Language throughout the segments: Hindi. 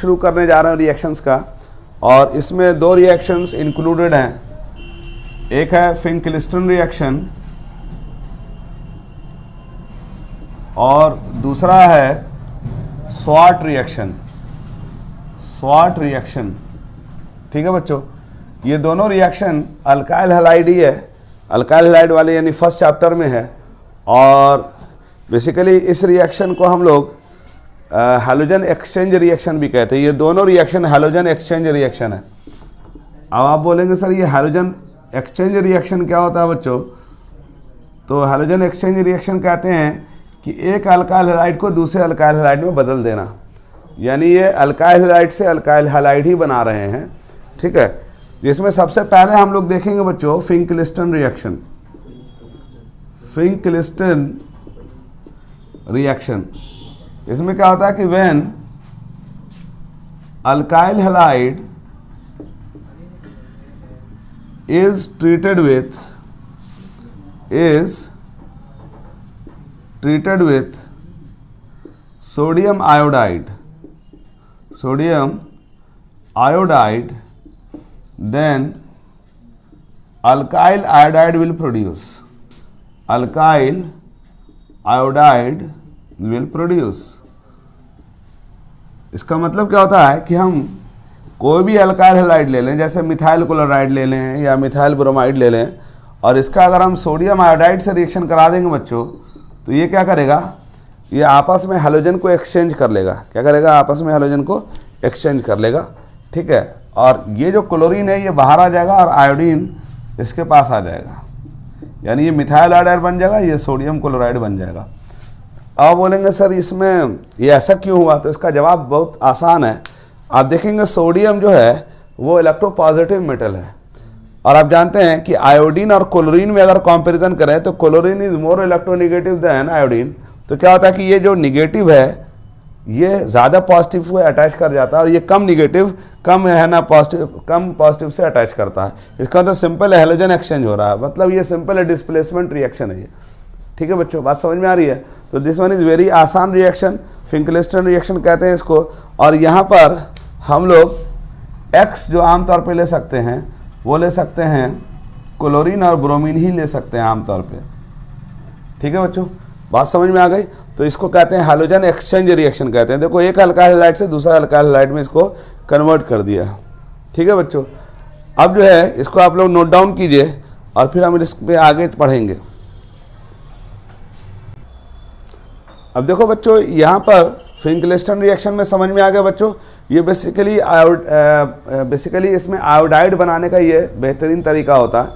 शुरू करने जा रहे हैं रिएक्शंस का, और इसमें दो रिएक्शंस इंक्लूडेड हैं। एक है फिंकलिस्टन रिएक्शन और दूसरा है स्वाट रिएक्शन। स्वाट रिएक्शन, ठीक है बच्चों। ये दोनों रिएक्शन अल्काइल हैलाइड ही है, अल्काइल हैलाइड वाले यानी फर्स्ट चैप्टर में है। और बेसिकली इस रिएक्शन को हम लोग हैलोजन एक्सचेंज रिएक्शन भी कहते हैं। ये दोनों रिएक्शन हैलोजन एक्सचेंज रिएक्शन है। अब आप बोलेंगे सर ये हैलोजन एक्सचेंज रिएक्शन क्या होता है बच्चों? तो हैलोजन एक्सचेंज रिएक्शन कहते हैं कि एक अल्काइल हैलाइड को दूसरे अल्काइल हैलाइड में बदल देना, यानी ये अल्काइल हैलाइड से अल्काइल हैलाइड ही बना रहे हैं, ठीक है। जिसमें सबसे पहले हम लोग देखेंगे बच्चों फिंकलिस्टन रिएक्शन। फिंकलिस्टन रिएक्शन, इसमें क्या होता है कि when alkyl halide is treated with sodium iodide, then alkyl iodide will produce, alkyl iodide will produce। इसका मतलब क्या होता है कि हम कोई भी अल्काइल हैलाइड ले लें, जैसे मिथाइल क्लोराइड ले लें या मिथाइल ब्रोमाइड ले लें, और इसका अगर हम सोडियम आयोडाइड से रिएक्शन करा देंगे बच्चों, तो ये क्या करेगा, ये आपस में हैलोजन को एक्सचेंज कर लेगा। क्या करेगा? आपस में हैलोजन को एक्सचेंज कर लेगा, ठीक है। और ये जो क्लोरीन है ये बाहर आ जाएगा और आयोडीन इसके पास आ जाएगा, यानी ये मिथाइल आयोडाइड बन जाएगा, ये सोडियम क्लोराइड बन जाएगा। अब बोलेंगे सर इसमें ये ऐसा क्यों हुआ? तो इसका जवाब बहुत आसान है। आप देखेंगे सोडियम जो है वो इलेक्ट्रोपॉजिटिव मेटल है, और आप जानते हैं कि आयोडीन और क्लोरीन में अगर कंपैरिजन करें तो chlorine is more electronegative than iodine. तो क्या होता है कि ये जो निगेटिव है ये ज़्यादा पॉजिटिव को अटैच कर जाता है, और ये कम निगेटिव कम है ना पॉजिटिव, कम पॉजिटिव से अटैच करता है। इसका मतलब सिंपल हैलोजन एक्सचेंज हो रहा है, मतलब ये सिंपल डिस्प्लेसमेंट रिएक्शन है ये, ठीक है बच्चों। बात समझ में आ रही है? तो दिस वन इज वेरी आसान रिएक्शन, फिंकलिस्टन रिएक्शन कहते हैं इसको। और यहाँ पर हम लोग X जो आमतौर पे ले सकते हैं वो ले सकते हैं क्लोरीन और ब्रोमीन ही ले सकते हैं आमतौर पे, ठीक है बच्चों। बात समझ में आ गई? तो इसको कहते हैं हैलोजन एक्सचेंज रिएक्शन कहते हैं। देखो एक अल्काइल हैलाइड से दूसरा अल्काइल हैलाइड में इसको कन्वर्ट कर दिया, ठीक है बच्चों। अब जो है इसको आप लोग नोट डाउन कीजिए और फिर हम इस पे आगे पढ़ेंगे। अब देखो बच्चों यहाँ पर फिंकलिस्टन रिएक्शन में समझ में आ गया बच्चों। ये बेसिकली इसमें आयोडाइड बनाने का ये बेहतरीन तरीका होता है।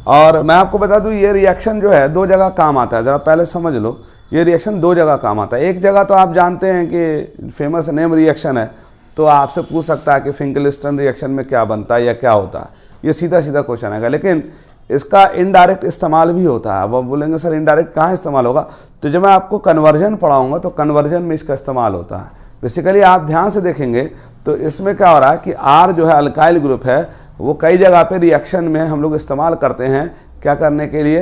और मैं आपको बता दूं ये रिएक्शन जो है दो जगह काम आता है, ज़रा पहले समझ लो। ये रिएक्शन दो जगह काम आता है। एक जगह तो आप जानते हैं कि फेमस नेम रिएक्शन है, तो आपसे पूछ सकता है कि फिंकलिस्टन रिएक्शन में क्या बनता है या क्या होता है, ये सीधा सीधा क्वेश्चन आएगा। लेकिन इसका इनडायरेक्ट इस्तेमाल भी होता है। अब आप बोलेंगे सर इनडायरेक्ट कहाँ इस्तेमाल होगा? तो जब मैं आपको कन्वर्जन पढ़ाऊंगा तो कन्वर्जन में इसका इस्तेमाल होता है। बेसिकली आप ध्यान से देखेंगे तो इसमें क्या हो रहा है कि R जो है अल्काइल ग्रुप है वो कई जगह पे रिएक्शन में हम लोग इस्तेमाल करते हैं, क्या करने के लिए?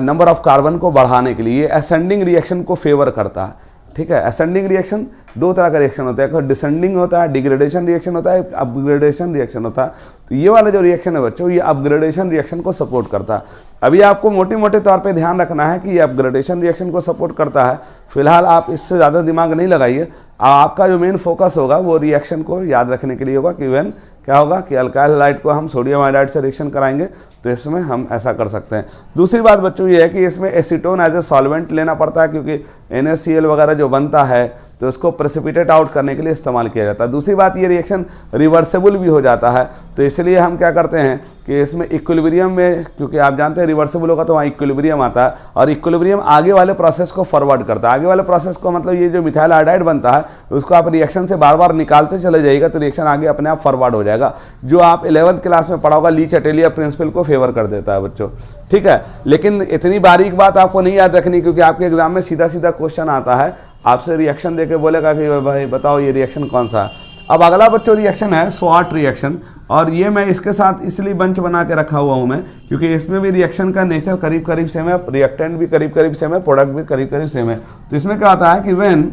नंबर ऑफ कार्बन को बढ़ाने के लिए। असेंडिंग रिएक्शन को फेवर करता है, ठीक है। असेंडिंग रिएक्शन दो तरह का रिएक्शन होता है, एक डिसेंडिंग होता है, डिग्रेडेशन रिएक्शन होता है, अपग्रेडेशन रिएक्शन होता है। तो ये वाला जो रिएक्शन है बच्चों ये अपग्रेडेशन रिएक्शन को सपोर्ट करता है। अभी आपको मोटे मोटे तौर पे ध्यान रखना है कि ये अपग्रेडेशन रिएक्शन को सपोर्ट करता है। फिलहाल आप इससे ज़्यादा दिमाग नहीं लगाइए, आपका जो मेन फोकस होगा वो रिएक्शन को याद रखने के लिए होगा कि व्हेन क्या होगा कि अल्काइल हैलाइड को हम सोडियम आयोडाइड से रिएक्शन कराएंगे तो इसमें हम ऐसा कर सकते हैं। दूसरी बात बच्चों ये है कि इसमें एसीटोन एज ए सॉल्वेंट लेना पड़ता है, क्योंकि NaCl वगैरह जो बनता है तो उसको प्रेसिपिटेट आउट करने के लिए इस्तेमाल किया जाता है। दूसरी बात ये रिएक्शन रिवर्सेबल भी हो जाता है, तो इसलिए हम क्या करते हैं कि इसमें इक्विलिब्रियम में, क्योंकि आप जानते हैं रिवर्सेबल होगा तो वहाँ इक्विलिब्रियम आता है, और इक्विलिब्रियम आगे वाले प्रोसेस को फॉरवर्ड करता है। आगे वाले प्रोसेस को मतलब ये जो मिथाइल आयोडाइड बनता है उसको आप रिएक्शन से बार बार निकालते चले जाइएगा तो रिएक्शन आगे अपने आप फॉरवर्ड हो जाएगा। जो आप 11th क्लास में पढ़ा होगा ली चटेलिया प्रिंसिपल को फेवर कर देता है बच्चों, ठीक है। लेकिन इतनी बारीक बात आपको नहीं याद रखनी, क्योंकि आपके एग्जाम में सीधा सीधा क्वेश्चन आता है, आपसे रिएक्शन देके बोलेगा कि भाई बताओ ये रिएक्शन कौन सा है। अब अगला बच्चों रिएक्शन है स्वाट रिएक्शन, और ये मैं इसके साथ इसलिए बंच बना के रखा हुआ हूँ मैं, क्योंकि इसमें भी रिएक्शन का नेचर करीब करीब सेम है, रिएक्टेंट भी करीब करीब सेम है, प्रोडक्ट भी करीब करीब सेम है। तो इसमें क्या होता है कि when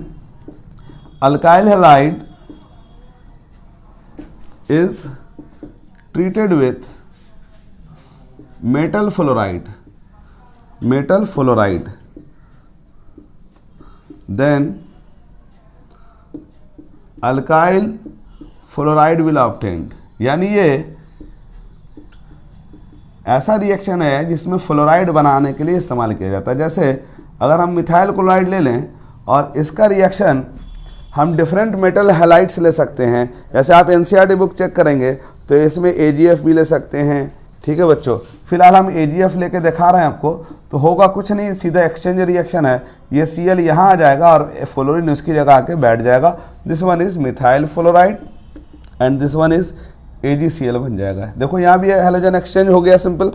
alkyl halide is treated with metal fluoride, then alkyl fluoride will obtained। यानी ये ऐसा रिएक्शन है जिसमें फ्लोराइड बनाने के लिए इस्तेमाल किया जाता है। जैसे अगर हम मिथाइल क्लोराइड ले लें और इसका रिएक्शन हम डिफरेंट मेटल हैलाइड्स ले सकते हैं। जैसे आप एनसीईआरटी बुक चेक करेंगे तो इसमें एजीएफ भी ले सकते हैं। ठीक है बच्चों, फिलहाल हम एजीएफ लेके दिखा रहे हैं आपको, तो होगा कुछ नहीं, सीधा एक्सचेंज रिएक्शन है। ये Cl यहाँ आ जाएगा और फ्लोरीन उसकी जगह आके बैठ जाएगा। This one is methyl fluoride and this one is AgCl बन जाएगा। देखो यहाँ भी हैलोजन एक्सचेंज हो गया, सिंपल।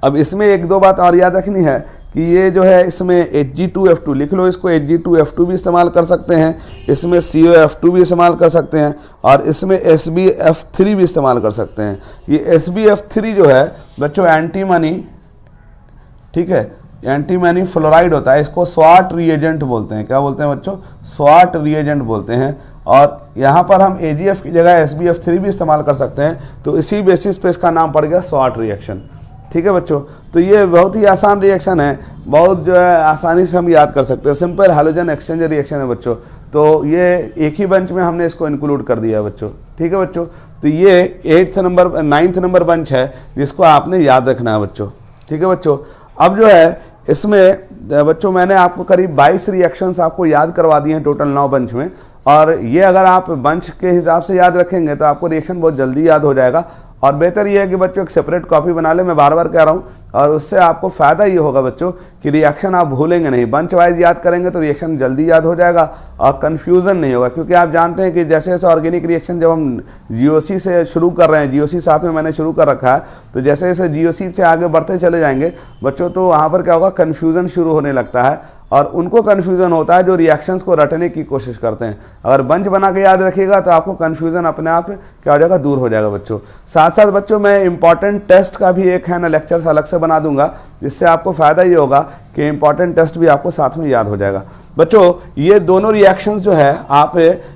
अब इसमें एक दो बात और याद रखनी है कि ये जो है इसमें Hg2F2 लिख लो, इसको Hg2F2 भी इस्तेमाल कर सकते हैं, इसमें COF2 भी इस्तेमाल कर सकते हैं और इसमें SbF3 भी इस्तेमाल कर सकते हैं। ये SbF3 जो है बच्चों एंटीमनी, ठीक है, एंटीमनी फ्लोराइड होता है, इसको स्वाट रिएजेंट बोलते हैं। क्या बोलते हैं बच्चों? स्वाट रिएजेंट बोलते हैं। और यहाँ पर हम AgF की जगह SbF3 भी इस्तेमाल कर सकते हैं, तो इसी बेसिस पे इसका नाम पड़ गया स्वाट रिएक्शन। ठीक है बच्चों, तो ये बहुत ही आसान रिएक्शन है, बहुत जो है आसानी से हम याद कर सकते हैं। सिंपल हैलोजन एक्सचेंज रिएक्शन है बच्चों, तो ये एक ही बंच में हमने इसको इंक्लूड कर दिया है बच्चों। ठीक है बच्चों, तो ये 9th नंबर बंच है जिसको आपने याद रखना है बच्चों। ठीक है बच्चों, अब जो है इसमें बच्चों मैंने आपको करीब 22 रिएक्शंस आपको याद करवा दिए हैं टोटल 9 बंच में, और ये अगर आप बंच के हिसाब से याद रखेंगे तो आपको रिएक्शन बहुत जल्दी याद हो जाएगा। और बेहतर ये है कि बच्चों एक सेपरेट कॉपी बना ले, मैं बार बार कह रहा हूँ, और उससे आपको फ़ायदा ये होगा बच्चों कि रिएक्शन आप भूलेंगे नहीं। बंच वाइज याद करेंगे तो रिएक्शन जल्दी याद हो जाएगा और कन्फ्यूज़न नहीं होगा। क्योंकि आप जानते हैं कि जैसे जैसे ऑर्गेनिक रिएक्शन जब हम GOC से शुरू कर रहे हैं, GOC साथ में मैंने शुरू कर रखा है, तो जैसे जैसे GOC से आगे बढ़ते चले जाएंगे बच्चों, तो वहाँ पर क्या होगा, कन्फ्यूज़न शुरू होने लगता है। और उनको कन्फ्यूज़न होता है जो रिएक्शंस को रटने की कोशिश करते हैं। अगर बंच बना के याद रखिएगा तो आपको कन्फ्यूज़न अपने आप क्या हो जाएगा, दूर हो जाएगा बच्चों। साथ साथ बच्चों मैं इंपॉर्टेंट टेस्ट का भी एक है ना लेक्चर अलग से बना दूंगा, जिससे आपको फ़ायदा ये होगा कि इंपॉर्टेंट टेस्ट भी आपको साथ में याद हो जाएगा। बच्चों ये दोनों रिएक्शंस जो है आप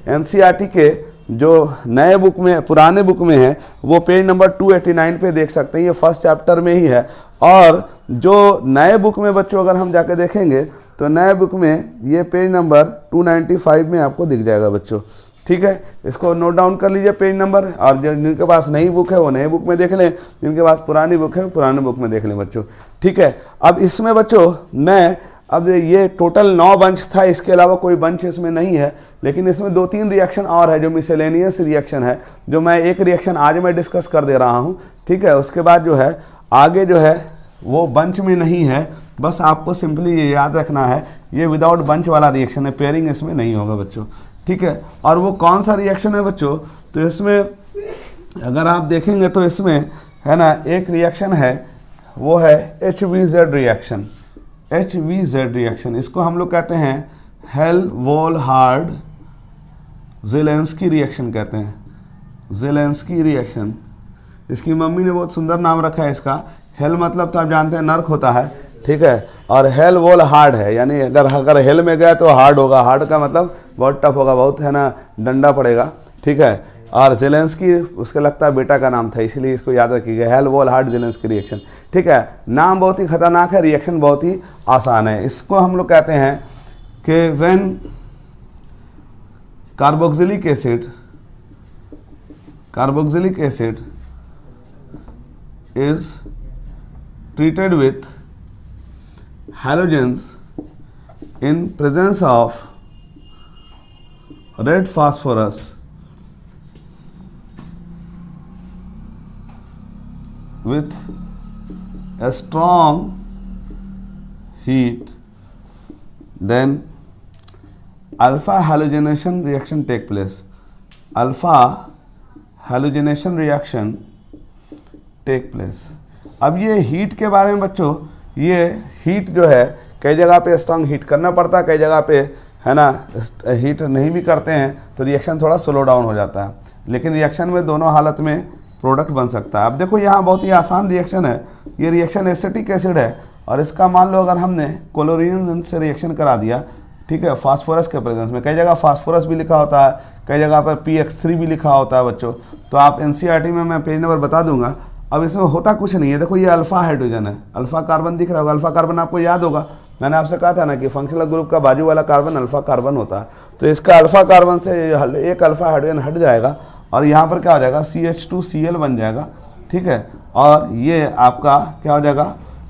NCERT के जो नए बुक में, पुराने बुक में है, वो पेज नंबर 289 पे देख सकते हैं, ये फर्स्ट चैप्टर में ही है। और जो नए बुक में बच्चों अगर हम जाके देखेंगे तो नए बुक में ये पेज नंबर 295 में आपको दिख जाएगा बच्चों। ठीक है, इसको नोट डाउन कर लीजिए पेज नंबर, और जिनके पास नई बुक है वो नए बुक में देख लें, जिनके पास पुरानी बुक है वो पुराने बुक में देख लें बच्चों। ठीक है, अब इसमें बच्चों मैं अब ये टोटल 9 बंच था, इसके अलावा कोई बंच इसमें नहीं है, लेकिन इसमें 2-3 रिएक्शन और है जो मिसलेनियस रिएक्शन है, जो मैं एक रिएक्शन आज मैं डिस्कस कर दे रहा हूँ। ठीक है, उसके बाद जो है आगे जो है वो बंच में नहीं है, बस आपको सिंपली ये याद रखना है, ये विदाउट बंच वाला रिएक्शन है, पेयरिंग इसमें नहीं होगा बच्चों। ठीक है, और वो कौन सा रिएक्शन है बच्चों, तो इसमें अगर आप देखेंगे तो इसमें है ना एक रिएक्शन है, वो है HVZ रिएक्शन। HVZ रिएक्शन, इसको हम लोग कहते हैं हेल-वोल्हार्ड ज़ेलेंस्की रिएक्शन कहते हैं, ज़ेलेंस्की रिएक्शन। इसकी मम्मी ने बहुत सुंदर नाम रखा है इसका। हेल मतलब तो आप जानते हैं नर्क होता है, ठीक है, और हेल-वोल्हार्ड है, यानी अगर हेल में गया तो हार्ड होगा, हार्ड का मतलब बहुत टफ होगा, बहुत है ना डंडा पड़ेगा। ठीक है, और ज़ेलेंस्की उसके लगता है बेटा का नाम था, इसलिए इसको याद रखिएगा, हेल-वोल्हार्ड ज़ेलेंस्की रिएक्शन। ठीक है, नाम बहुत ही खतरनाक है, रिएक्शन बहुत ही आसान है। इसको हम लोग कहते हैं कि when carboxylic acid is treated with halogens in presence of red phosphorus with a strong heat, then alpha halogenation reaction take place. Alpha halogenation reaction take place. अब ये हीट के बारे में बच्चों, ये हीट जो है कई जगह पे स्ट्रांग हीट करना पड़ता है, कई जगह पे है ना हीट नहीं भी करते हैं तो रिएक्शन थोड़ा स्लो डाउन हो जाता है, लेकिन रिएक्शन में दोनों हालत में प्रोडक्ट बन सकता है। अब देखो यहाँ बहुत ही आसान रिएक्शन है, ये रिएक्शन एसिटिक एसिड है, और इसका मान लो अगर हमने क्लोरीन से रिएक्शन करा दिया, ठीक है, फास्फोरस के प्रेजेंस में, कई जगह फास्फोरस भी लिखा होता है, कई जगह पर PX3 भी लिखा होता है बच्चों। तो आप NCERT में मैं पेज नंबर बता दूंगा। अब इसमें होता कुछ नहीं है, देखो ये अल्फा हाइड्रोजन है, अल्फा कार्बन दिख रहा होगा। अल्फा कार्बन आपको याद होगा, मैंने आपसे कहा था ना कि फंक्शनल ग्रुप का बाजू वाला कार्बन अल्फा कार्बन होता है। तो इसका अल्फा कार्बन से एक अल्फा हाइड्रोजन हट जाएगा और यहाँ पर क्या हो जाएगा, CH2Cl बन जाएगा, ठीक है। और ये आपका क्या हो जाएगा,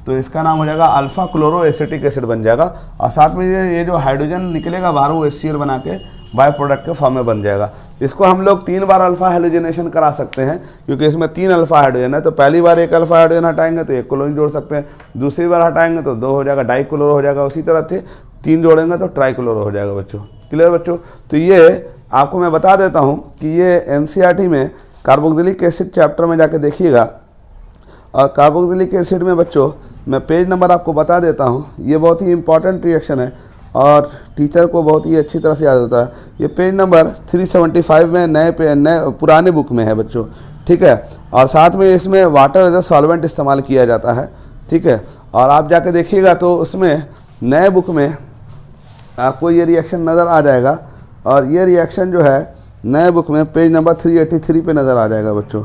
तो इसका नाम हो जाएगा अल्फा क्लोरो एसिटिक एसिड बन जाएगा। और साथ में ये जो हाइड्रोजन निकलेगा बाहर वो HCl बना के बाय प्रोडक्ट के फॉर्म में बन जाएगा। इसको हम लोग 3 बार अल्फा हाइड्रोजनेशन करा सकते हैं, क्योंकि इसमें 3 अल्फा हाइड्रोजन है। तो पहली बार एक अल्फा हाइड्रोजन हटाएंगे तो 1 क्लोरीन जोड़ सकते हैं, दूसरी बार हटाएंगे तो 2 हो जाएगा, डाई क्लोरो हो जाएगा। उसी तरह से 3 जोड़ेंगे तो ट्राई क्लोरो हो जाएगा बच्चों। क्लियर बच्चों। तो ये आपको मैं बता देता हूँ कि ये NCERT में कार्बोक्सिलिक एसिड चैप्टर में जाके देखिएगा। और कार्बोक्सिलिक एसिड में बच्चों मैं पेज नंबर आपको बता देता हूँ, ये बहुत ही इंपॉर्टेंट रिएक्शन है और टीचर को बहुत ही अच्छी तरह से याद होता है। ये पेज नंबर 375 में नए पुराने बुक में है बच्चों, ठीक है। और साथ में इसमें वाटर एज ए सॉल्वेंट इस्तेमाल किया जाता है, ठीक है। और आप जाके देखिएगा तो उसमें नए बुक में आपको ये रिएक्शन नज़र आ जाएगा। और ये रिएक्शन जो है नए बुक में पेज नंबर 383 पे नज़र आ जाएगा बच्चों,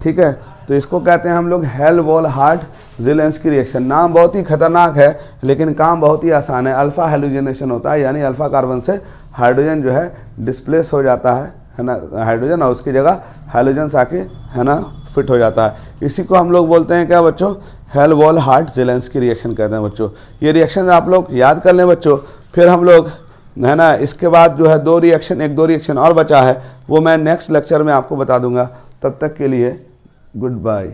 ठीक है। तो इसको कहते हैं हम लोग हेल्महोल्ट्ज़-ज़ेलेंस्की रिएक्शन। नाम बहुत ही खतरनाक है लेकिन काम बहुत ही आसान है। अल्फा हाइड्रोजनेशन होता है, यानी अल्फा कार्बन से हाइड्रोजन जो है डिस्प्लेस हो जाता है ना, हाइड्रोजन, और उसकी जगह हाइड्रोजन आके है ना फिट हो जाता है। इसी को हम लोग बोलते हैं क्या बच्चों, हेल्महोल्ट्ज़-ज़ेलेंस्की रिएक्शन कहते हैं बच्चों। ये रिएक्शन आप लोग याद कर लें बच्चों। फिर हम लोग है ना इसके बाद जो है 2 रिएक्शन और बचा है, वो मैं नेक्स्ट लेक्चर में आपको बता दूंगा। तब तक के लिए गुड बाय।